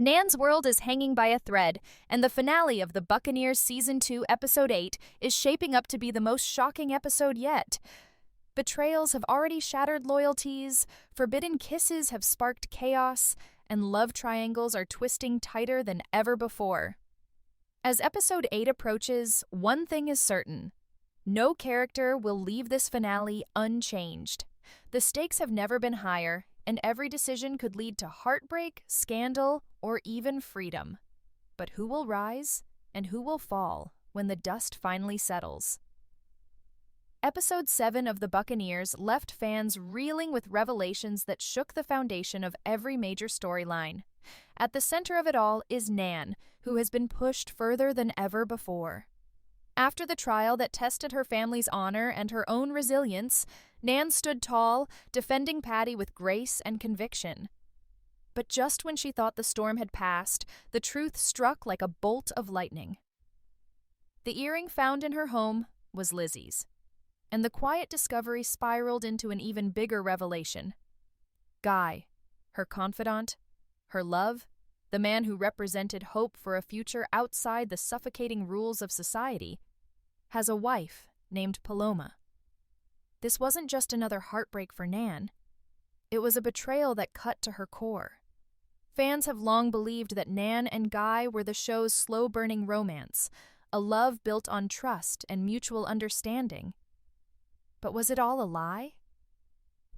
Nan's world is hanging by a thread, and the finale of the Buccaneers Season 2, Episode 8 is shaping up to be the most shocking episode yet. Betrayals have already shattered loyalties, forbidden kisses have sparked chaos, and love triangles are twisting tighter than ever before. As Episode 8 approaches, one thing is certain. No character will leave this finale unchanged. The stakes have never been higher, and every decision could lead to heartbreak, scandal, or even freedom. But who will rise, and who will fall when the dust finally settles? Episode 7 of The Buccaneers left fans reeling with revelations that shook the foundation of every major storyline. At the center of it all is Nan, who has been pushed further than ever before. After the trial that tested her family's honor and her own resilience, Nan stood tall, defending Patty with grace and conviction. But just when she thought the storm had passed, the truth struck like a bolt of lightning. The earring found in her home was Lizzy's, and the quiet discovery spiraled into an even bigger revelation. Guy, her confidant, her love, the man who represented hope for a future outside the suffocating rules of society, has a wife named Paloma. This wasn't just another heartbreak for Nan. It was a betrayal that cut to her core. Fans have long believed that Nan and Guy were the show's slow-burning romance, a love built on trust and mutual understanding. But was it all a lie?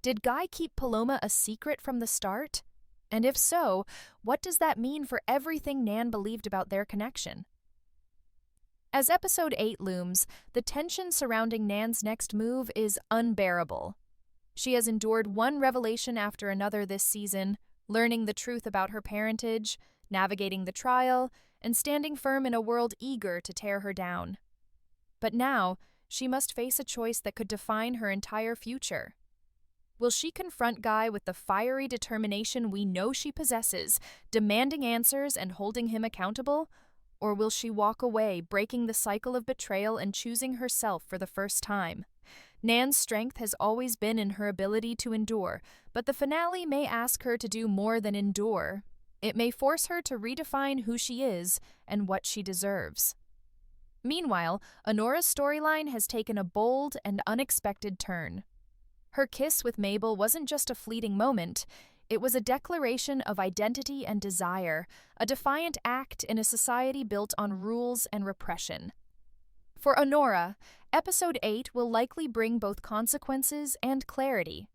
Did Guy keep Paloma a secret from the start? And if so, what does that mean for everything Nan believed about their connection? As Episode 8 looms, the tension surrounding Nan's next move is unbearable. She has endured one revelation after another this season, learning the truth about her parentage, navigating the trial, and standing firm in a world eager to tear her down. But now, she must face a choice that could define her entire future. Will she confront Guy with the fiery determination we know she possesses, demanding answers and holding him accountable? Or will she walk away, breaking the cycle of betrayal and choosing herself for the first time? Nan's strength has always been in her ability to endure, but the finale may ask her to do more than endure. It may force her to redefine who she is and what she deserves. Meanwhile, Honora's storyline has taken a bold and unexpected turn. Her kiss with Mabel wasn't just a fleeting moment. It was a declaration of identity and desire, a defiant act in a society built on rules and repression. For Honora, Episode 8 will likely bring both consequences and clarity.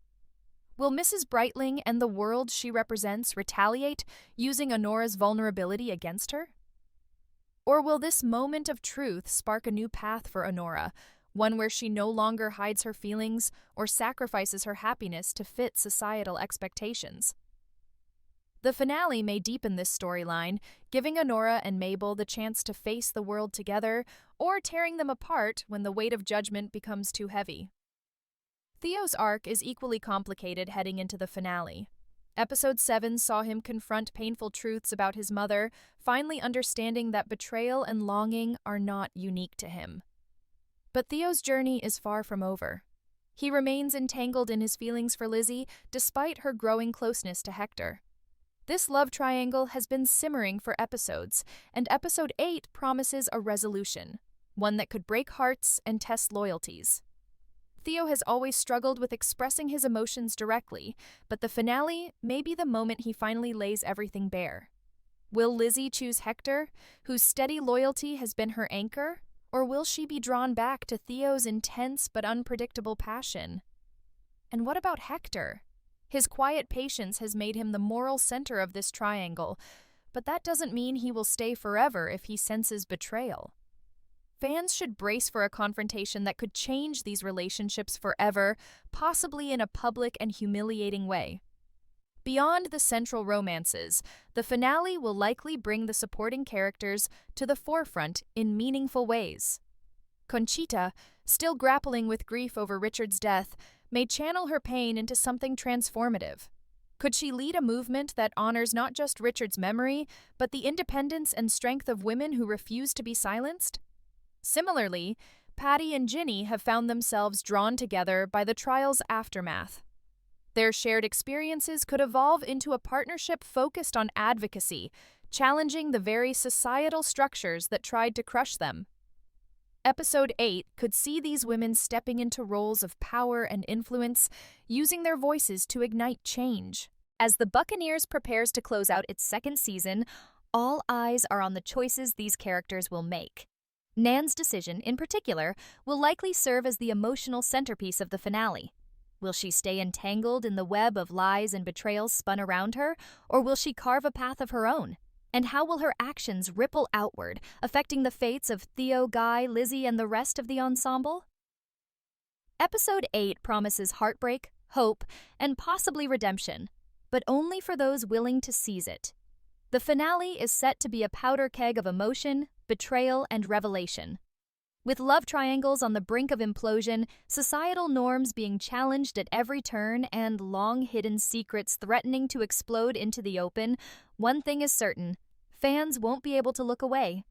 Will Mrs. Brightling and the world she represents retaliate, using Honora's vulnerability against her? Or will this moment of truth spark a new path for Honora, one where she no longer hides her feelings or sacrifices her happiness to fit societal expectations? The finale may deepen this storyline, giving Honora and Mabel the chance to face the world together, or tearing them apart when the weight of judgment becomes too heavy. Theo's arc is equally complicated heading into the finale. Episode 7 saw him confront painful truths about his mother, finally understanding that betrayal and longing are not unique to him. But Theo's journey is far from over. He remains entangled in his feelings for Lizzy, despite her growing closeness to Hector. This love triangle has been simmering for episodes, and Episode 8 promises a resolution, one that could break hearts and test loyalties. Theo has always struggled with expressing his emotions directly, but the finale may be the moment he finally lays everything bare. Will Lizzy choose Hector, whose steady loyalty has been her anchor? Or will she be drawn back to Theo's intense but unpredictable passion? And what about Hector? His quiet patience has made him the moral center of this triangle, but that doesn't mean he will stay forever if he senses betrayal. Fans should brace for a confrontation that could change these relationships forever, possibly in a public and humiliating way. Beyond the central romances, the finale will likely bring the supporting characters to the forefront in meaningful ways. Conchita, still grappling with grief over Richard's death, may channel her pain into something transformative. Could she lead a movement that honors not just Richard's memory, but the independence and strength of women who refuse to be silenced? Similarly, Patty and Jinny have found themselves drawn together by the trial's aftermath. Their shared experiences could evolve into a partnership focused on advocacy, challenging the very societal structures that tried to crush them. Episode 8 could see these women stepping into roles of power and influence, using their voices to ignite change. As the Buccaneers prepares to close out its second season, all eyes are on the choices these characters will make. Nan's decision, in particular, will likely serve as the emotional centerpiece of the finale. Will she stay entangled in the web of lies and betrayals spun around her, or will she carve a path of her own? And how will her actions ripple outward, affecting the fates of Theo, Guy, Lizzy, and the rest of the ensemble? Episode 8 promises heartbreak, hope, and possibly redemption, but only for those willing to seize it. The finale is set to be a powder keg of emotion, betrayal, and revelation. With love triangles on the brink of implosion, societal norms being challenged at every turn, and long-hidden secrets threatening to explode into the open, one thing is certain: fans won't be able to look away.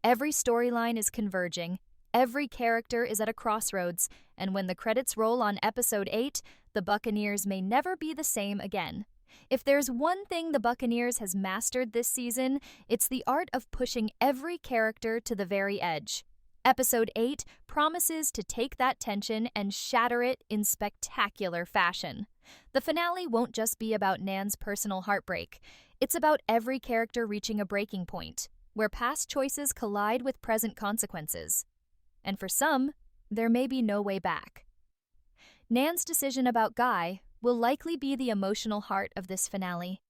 Every storyline is converging, every character is at a crossroads, and when the credits roll on Episode 8, the Buccaneers may never be the same again. If there's one thing the Buccaneers has mastered this season, it's the art of pushing every character to the very edge. Episode 8 promises to take that tension and shatter it in spectacular fashion. The finale won't just be about Nan's personal heartbreak. It's about every character reaching a breaking point, where past choices collide with present consequences. And for some, there may be no way back. Nan's decision about Guy will likely be the emotional heart of this finale.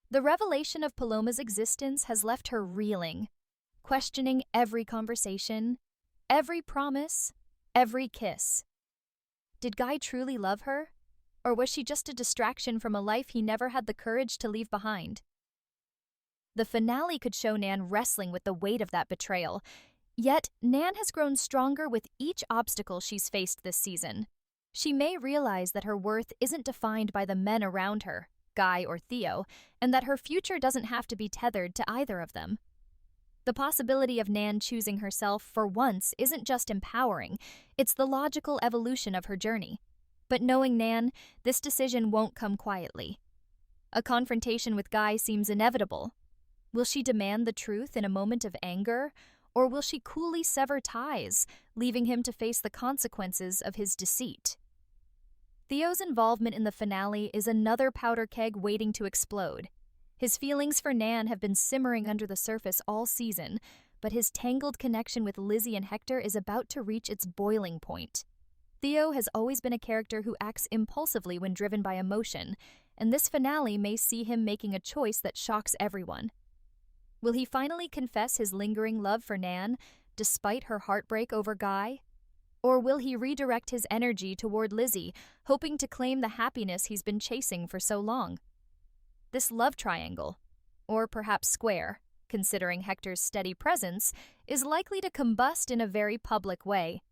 The revelation of Paloma's existence has left her reeling, questioning every conversation, every promise, every kiss. Did Guy truly love her? Or was she just a distraction from a life he never had the courage to leave behind? The finale could show Nan wrestling with the weight of that betrayal, yet Nan has grown stronger with each obstacle she's faced this season. She may realize that her worth isn't defined by the men around her, Guy or Theo, and that her future doesn't have to be tethered to either of them. The possibility of Nan choosing herself for once isn't just empowering, it's the logical evolution of her journey. But knowing Nan, this decision won't come quietly. A confrontation with Guy seems inevitable. Will she demand the truth in a moment of anger, or will she coolly sever ties, leaving him to face the consequences of his deceit? Theo's involvement in the finale is another powder keg waiting to explode. His feelings for Nan have been simmering under the surface all season, but his tangled connection with Lizzy and Hector is about to reach its boiling point. Theo has always been a character who acts impulsively when driven by emotion, and this finale may see him making a choice that shocks everyone. Will he finally confess his lingering love for Nan, despite her heartbreak over Guy? Or will he redirect his energy toward Lizzy, hoping to claim the happiness he's been chasing for so long? This love triangle, or perhaps square, considering Hector's steady presence, is likely to combust in a very public way.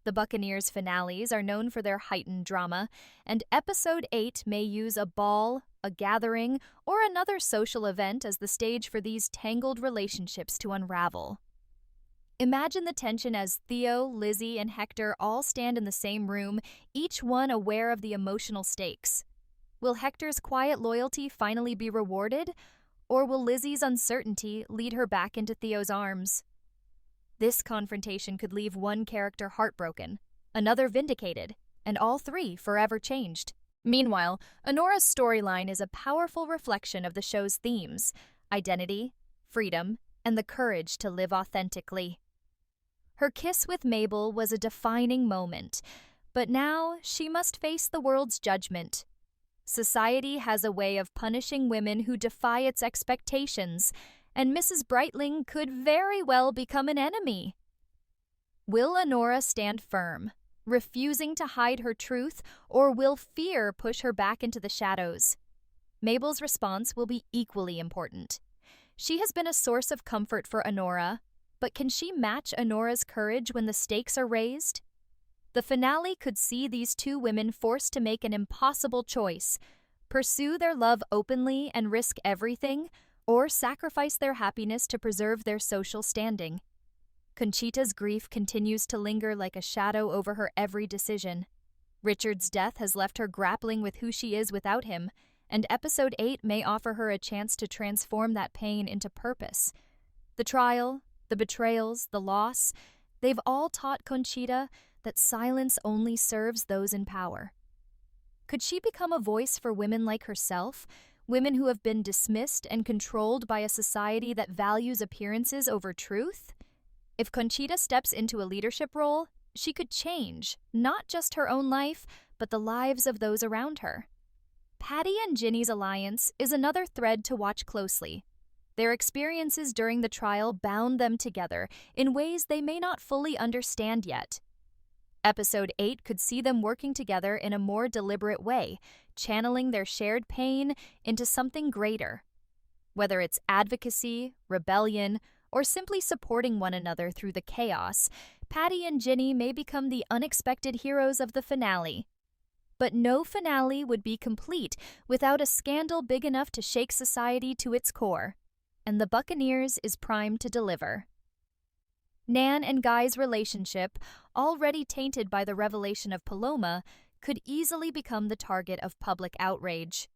The Buccaneers' finales are known for their heightened drama, and Episode 8 may use a ball, a gathering, or another social event as the stage for these tangled relationships to unravel. Imagine the tension as Theo, Lizzy, and Hector all stand in the same room, each one aware of the emotional stakes. Will Hector's quiet loyalty finally be rewarded, or will Lizzy's uncertainty lead her back into Theo's arms? This confrontation could leave one character heartbroken, another vindicated, and all three forever changed. Meanwhile, Honora's storyline is a powerful reflection of the show's themes: identity, freedom, and the courage to live authentically. Her kiss with Mabel was a defining moment, but now she must face the world's judgment. Society has a way of punishing women who defy its expectations, and Mrs. Brightling could very well become an enemy. Will Honora stand firm, refusing to hide her truth, or will fear push her back into the shadows? Mabel's response will be equally important. She has been a source of comfort for Honora, but can she match Honora's courage when the stakes are raised? The finale could see these two women forced to make an impossible choice: pursue their love openly and risk everything, or sacrifice their happiness to preserve their social standing. Conchita's grief continues to linger like a shadow over her every decision. Richard's death has left her grappling with who she is without him, and episode 8 may offer her a chance to transform that pain into purpose. The trial, the betrayals, the loss, they've all taught Conchita that silence only serves those in power. Could she become a voice for women like herself, women who have been dismissed and controlled by a society that values appearances over truth? If Conchita steps into a leadership role, she could change, not just her own life, but the lives of those around her. Patty and Jinny's alliance is another thread to watch closely. Their experiences during the trial bound them together in ways they may not fully understand yet. Episode 8 could see them working together in a more deliberate way, channeling their shared pain into something greater. Whether it's advocacy, rebellion, or simply supporting one another through the chaos, Patty and Jinny may become the unexpected heroes of the finale. But no finale would be complete without a scandal big enough to shake society to its core, and the Buccaneers is primed to deliver. Nan and Guy's relationship, already tainted by the revelation of Paloma, could easily become the target of public outrage.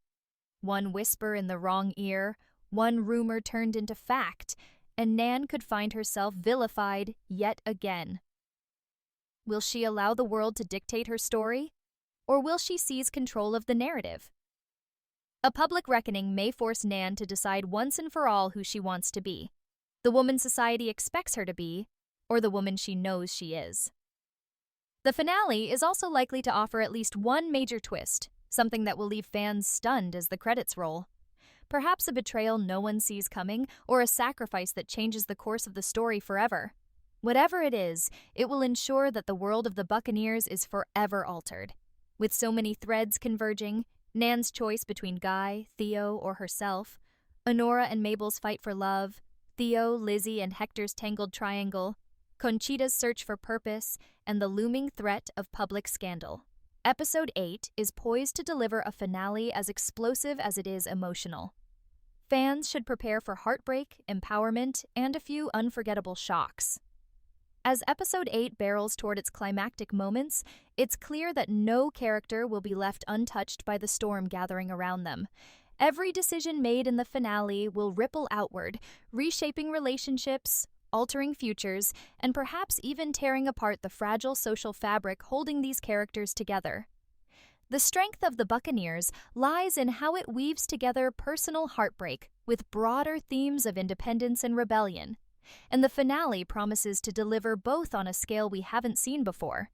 One whisper in the wrong ear, one rumor turned into fact, and Nan could find herself vilified yet again. Will she allow the world to dictate her story, or will she seize control of the narrative? A public reckoning may force Nan to decide once and for all who she wants to be, the woman society expects her to be, or the woman she knows she is. The finale is also likely to offer at least one major twist, something that will leave fans stunned as the credits roll. Perhaps a betrayal no one sees coming, or a sacrifice that changes the course of the story forever. Whatever it is, it will ensure that the world of the Buccaneers is forever altered. With so many threads converging, Nan's choice between Guy, Theo, or herself, Honora and Mabel's fight for love, Theo, Lizzy, and Hector's tangled triangle, Conchita's search for purpose, and the looming threat of public scandal. Episode 8 is poised to deliver a finale as explosive as it is emotional. Fans should prepare for heartbreak, empowerment, and a few unforgettable shocks. As Episode 8 barrels toward its climactic moments, it's clear that no character will be left untouched by the storm gathering around them. Every decision made in the finale will ripple outward, reshaping relationships, altering futures, and perhaps even tearing apart the fragile social fabric holding these characters together. The strength of the Buccaneers lies in how it weaves together personal heartbreak with broader themes of independence and rebellion, and the finale promises to deliver both on a scale we haven't seen before.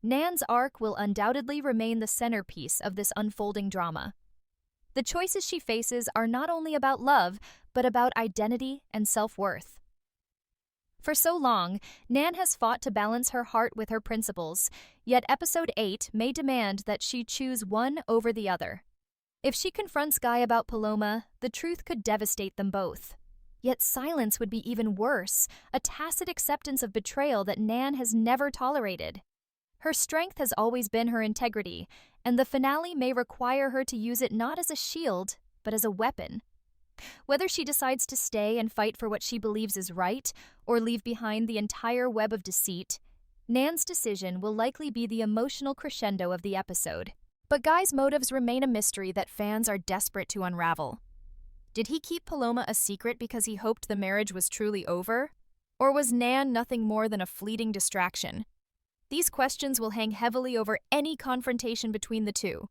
Nan's arc will undoubtedly remain the centerpiece of this unfolding drama. The choices she faces are not only about love, but about identity and self-worth. For so long, Nan has fought to balance her heart with her principles, yet Episode 8 may demand that she choose one over the other. If she confronts Guy about Paloma, the truth could devastate them both. Yet silence would be even worse, a tacit acceptance of betrayal that Nan has never tolerated. Her strength has always been her integrity, and the finale may require her to use it not as a shield, but as a weapon. Whether she decides to stay and fight for what she believes is right, or leave behind the entire web of deceit, Nan's decision will likely be the emotional crescendo of the episode. But Guy's motives remain a mystery that fans are desperate to unravel. Did he keep Paloma a secret because he hoped the marriage was truly over? Or was Nan nothing more than a fleeting distraction? These questions will hang heavily over any confrontation between the two.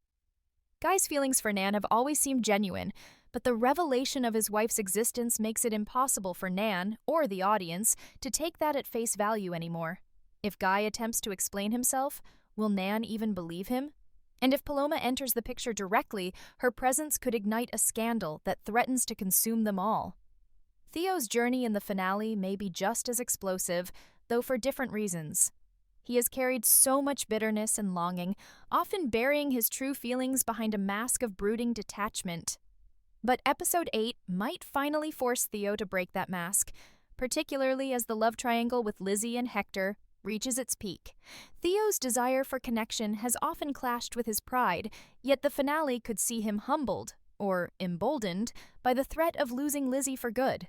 Guy's feelings for Nan have always seemed genuine, but the revelation of his wife's existence makes it impossible for Nan, or the audience, to take that at face value anymore. If Guy attempts to explain himself, will Nan even believe him? And if Paloma enters the picture directly, her presence could ignite a scandal that threatens to consume them all. Theo's journey in the finale may be just as explosive, though for different reasons. He has carried so much bitterness and longing, often burying his true feelings behind a mask of brooding detachment. But Episode 8 might finally force Theo to break that mask, particularly as the love triangle with Lizzy and Hector reaches its peak. Theo's desire for connection has often clashed with his pride, yet the finale could see him humbled, or emboldened, by the threat of losing Lizzy for good.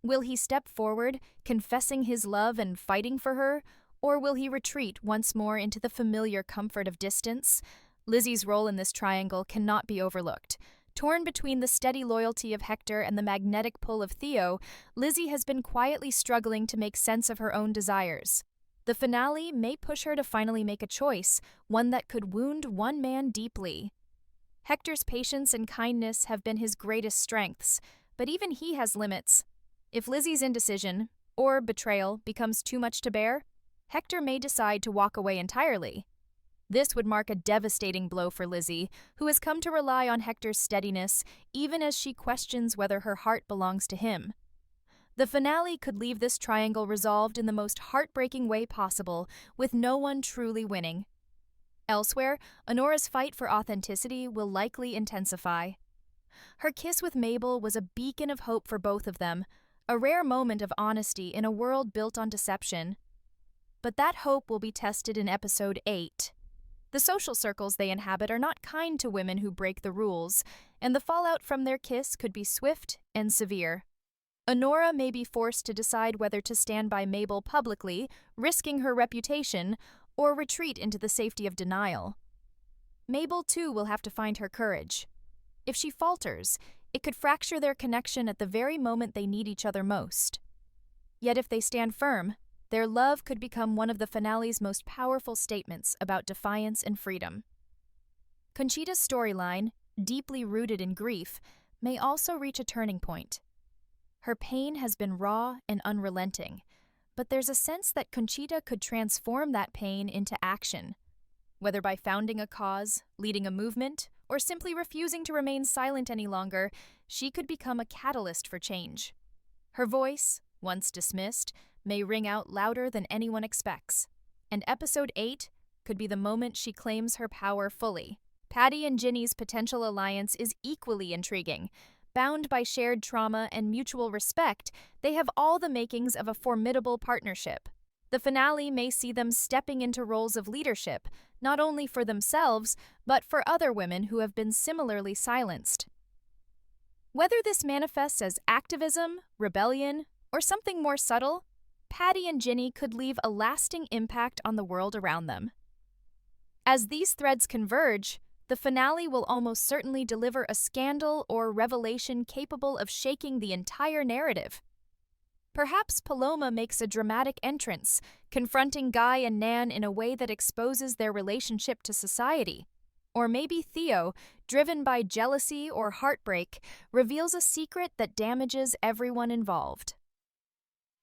Will he step forward, confessing his love and fighting for her, or will he retreat once more into the familiar comfort of distance? Lizzy's role in this triangle cannot be overlooked. Torn between the steady loyalty of Hector and the magnetic pull of Theo, Lizzy has been quietly struggling to make sense of her own desires. The finale may push her to finally make a choice, one that could wound one man deeply. Hector's patience and kindness have been his greatest strengths, but even he has limits. If Lizzy's indecision, or betrayal, becomes too much to bear, Hector may decide to walk away entirely. This would mark a devastating blow for Lizzy, who has come to rely on Hector's steadiness, even as she questions whether her heart belongs to him. The finale could leave this triangle resolved in the most heartbreaking way possible, with no one truly winning. Elsewhere, Honora's fight for authenticity will likely intensify. Her kiss with Mabel was a beacon of hope for both of them, a rare moment of honesty in a world built on deception. But that hope will be tested in episode 8. The social circles they inhabit are not kind to women who break the rules, and the fallout from their kiss could be swift and severe. Honora may be forced to decide whether to stand by Mabel publicly, risking her reputation, or retreat into the safety of denial. Mabel, too, will have to find her courage. If she falters, it could fracture their connection at the very moment they need each other most. Yet if they stand firm, their love could become one of the finale's most powerful statements about defiance and freedom. Conchita's storyline, deeply rooted in grief, may also reach a turning point. Her pain has been raw and unrelenting, but there's a sense that Conchita could transform that pain into action. Whether by founding a cause, leading a movement, or simply refusing to remain silent any longer, she could become a catalyst for change. Her voice, once dismissed, may ring out louder than anyone expects. And episode 8 could be the moment she claims her power fully. Patty and Jinny's potential alliance is equally intriguing. Bound by shared trauma and mutual respect, they have all the makings of a formidable partnership. The finale may see them stepping into roles of leadership, not only for themselves, but for other women who have been similarly silenced. Whether this manifests as activism, rebellion, or something more subtle, Patty and Jinny could leave a lasting impact on the world around them. As these threads converge, the finale will almost certainly deliver a scandal or revelation capable of shaking the entire narrative. Perhaps Paloma makes a dramatic entrance, confronting Guy and Nan in a way that exposes their relationship to society. Or maybe Theo, driven by jealousy or heartbreak, reveals a secret that damages everyone involved.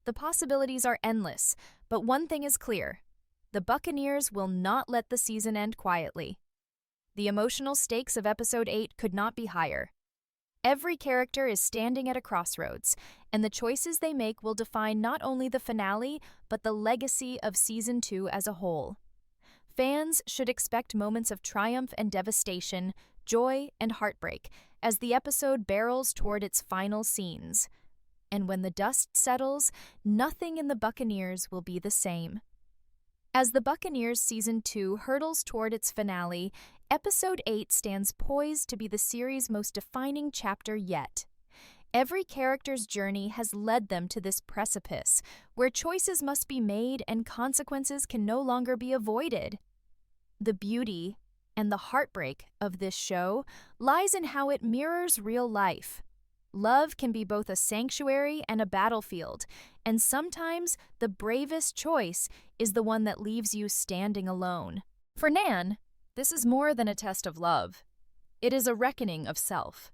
The possibilities are endless, but one thing is clear: the Buccaneers will not let the season end quietly. The emotional stakes of episode 8 could not be higher. Every character is standing at a crossroads, and the choices they make will define not only the finale, but the legacy of season 2 as a whole. Fans should expect moments of triumph and devastation, joy and heartbreak, as the episode barrels toward its final scenes. And when the dust settles, nothing in the Buccaneers will be the same. As the Buccaneers Season 2 hurtles toward its finale, Episode 8 stands poised to be the series' most defining chapter yet. Every character's journey has led them to this precipice, where choices must be made and consequences can no longer be avoided. The beauty and the heartbreak of this show lies in how it mirrors real life. Love can be both a sanctuary and a battlefield, and sometimes the bravest choice is the one that leaves you standing alone. For Nan, this is more than a test of love. It is a reckoning of self.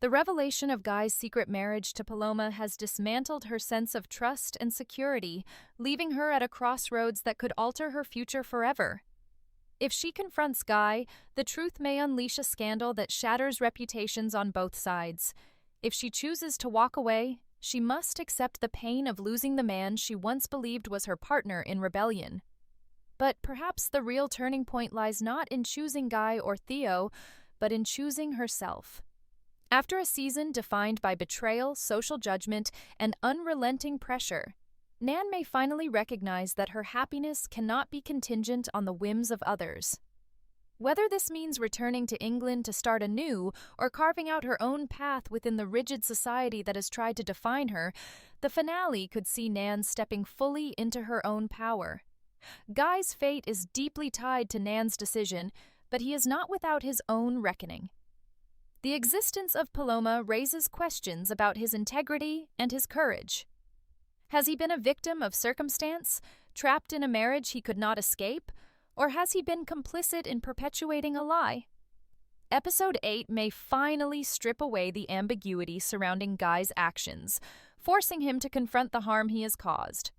The revelation of Guy's secret marriage to Paloma has dismantled her sense of trust and security, leaving her at a crossroads that could alter her future forever. If she confronts Guy, the truth may unleash a scandal that shatters reputations on both sides. If she chooses to walk away, she must accept the pain of losing the man she once believed was her partner in rebellion. But perhaps the real turning point lies not in choosing Guy or Theo, but in choosing herself. After a season defined by betrayal, social judgment, and unrelenting pressure, Nan may finally recognize that her happiness cannot be contingent on the whims of others. Whether this means returning to England to start anew or carving out her own path within the rigid society that has tried to define her, the finale could see Nan stepping fully into her own power. Guy's fate is deeply tied to Nan's decision, but he is not without his own reckoning. The existence of Paloma raises questions about his integrity and his courage. Has he been a victim of circumstance, trapped in a marriage he could not escape, or has he been complicit in perpetuating a lie? Episode 8 may finally strip away the ambiguity surrounding Guy's actions, forcing him to confront the harm he has caused.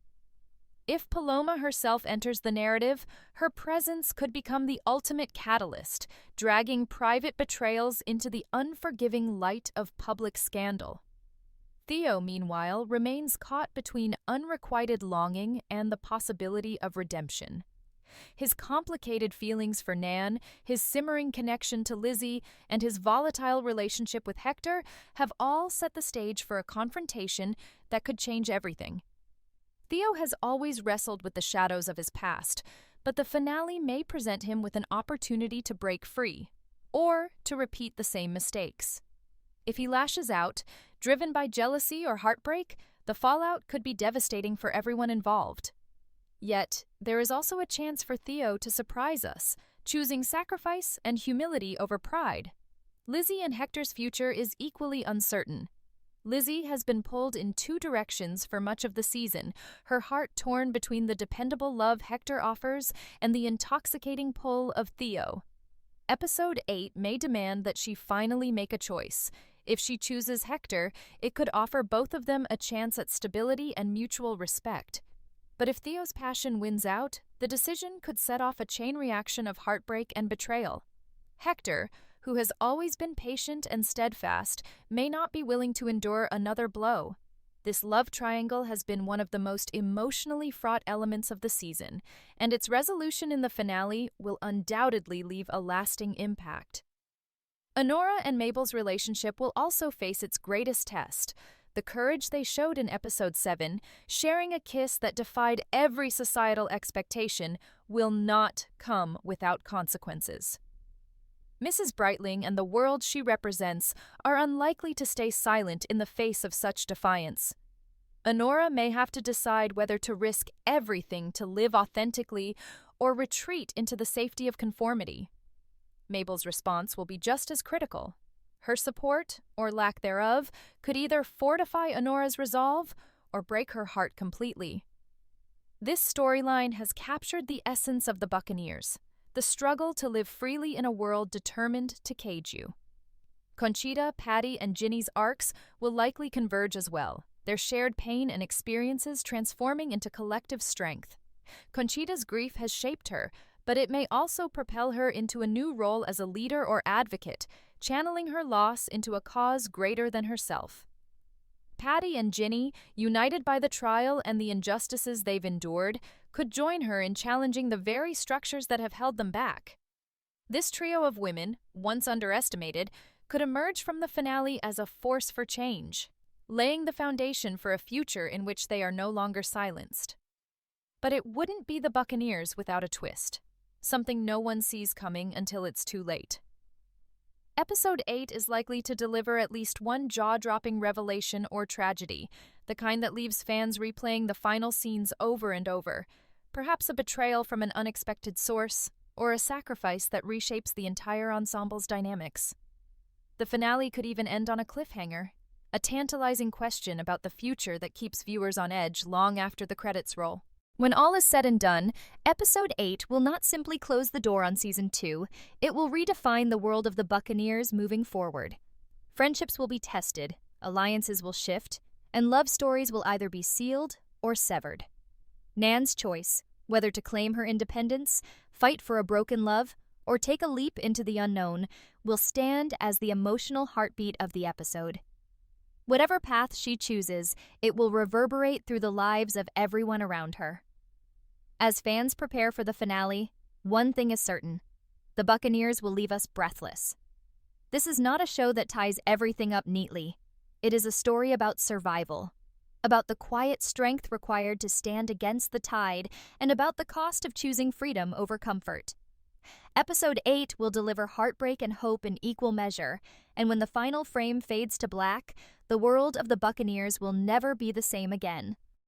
If Paloma herself enters the narrative, her presence could become the ultimate catalyst, dragging private betrayals into the unforgiving light of public scandal. Theo, meanwhile, remains caught between unrequited longing and the possibility of redemption. His complicated feelings for Nan, his simmering connection to Lizzy, and his volatile relationship with Hector have all set the stage for a confrontation that could change everything. Theo has always wrestled with the shadows of his past, but the finale may present him with an opportunity to break free, or to repeat the same mistakes. If he lashes out, driven by jealousy or heartbreak, the fallout could be devastating for everyone involved. Yet, there is also a chance for Theo to surprise us, choosing sacrifice and humility over pride. Lizzy and Hector's future is equally uncertain. Lizzy has been pulled in two directions for much of the season, her heart torn between the dependable love Hector offers and the intoxicating pull of Theo. Episode 8 may demand that she finally make a choice. If she chooses Hector, it could offer both of them a chance at stability and mutual respect. But if Theo's passion wins out, the decision could set off a chain reaction of heartbreak and betrayal. Hector, who has always been patient and steadfast, may not be willing to endure another blow. This love triangle has been one of the most emotionally fraught elements of the season, and its resolution in the finale will undoubtedly leave a lasting impact. Honora and Mabel's relationship will also face its greatest test. The courage they showed in episode 7, sharing a kiss that defied every societal expectation, will not come without consequences. Mrs. Brightling and the world she represents are unlikely to stay silent in the face of such defiance. Honora may have to decide whether to risk everything to live authentically or retreat into the safety of conformity. Mabel's response will be just as critical. Her support, or lack thereof, could either fortify Honora's resolve or break her heart completely. This storyline has captured the essence of the Buccaneers, the struggle to live freely in a world determined to cage you. Conchita, Patty, and Jinny's arcs will likely converge as well, their shared pain and experiences transforming into collective strength. Conchita's grief has shaped her, but it may also propel her into a new role as a leader or advocate, channeling her loss into a cause greater than herself. Patty and Jinny, united by the trial and the injustices they've endured, could join her in challenging the very structures that have held them back. This trio of women, once underestimated, could emerge from the finale as a force for change, laying the foundation for a future in which they are no longer silenced. But it wouldn't be the Buccaneers without a twist, something no one sees coming until it's too late. Episode 8 is likely to deliver at least one jaw-dropping revelation or tragedy, the kind that leaves fans replaying the final scenes over and over, perhaps a betrayal from an unexpected source, or a sacrifice that reshapes the entire ensemble's dynamics. The finale could even end on a cliffhanger, a tantalizing question about the future that keeps viewers on edge long after the credits roll. When all is said and done, Episode 8 will not simply close the door on Season 2, it will redefine the world of the Buccaneers moving forward. Friendships will be tested, alliances will shift, and love stories will either be sealed or severed. Nan's choice, whether to claim her independence, fight for a broken love, or take a leap into the unknown, will stand as the emotional heartbeat of the episode. Whatever path she chooses, it will reverberate through the lives of everyone around her. As fans prepare for the finale, one thing is certain: the Buccaneers will leave us breathless. This is not a show that ties everything up neatly. It is a story about survival, about the quiet strength required to stand against the tide, and about the cost of choosing freedom over comfort. Episode 8 will deliver heartbreak and hope in equal measure, and when the final frame fades to black, the world of the Buccaneers will never be the same again.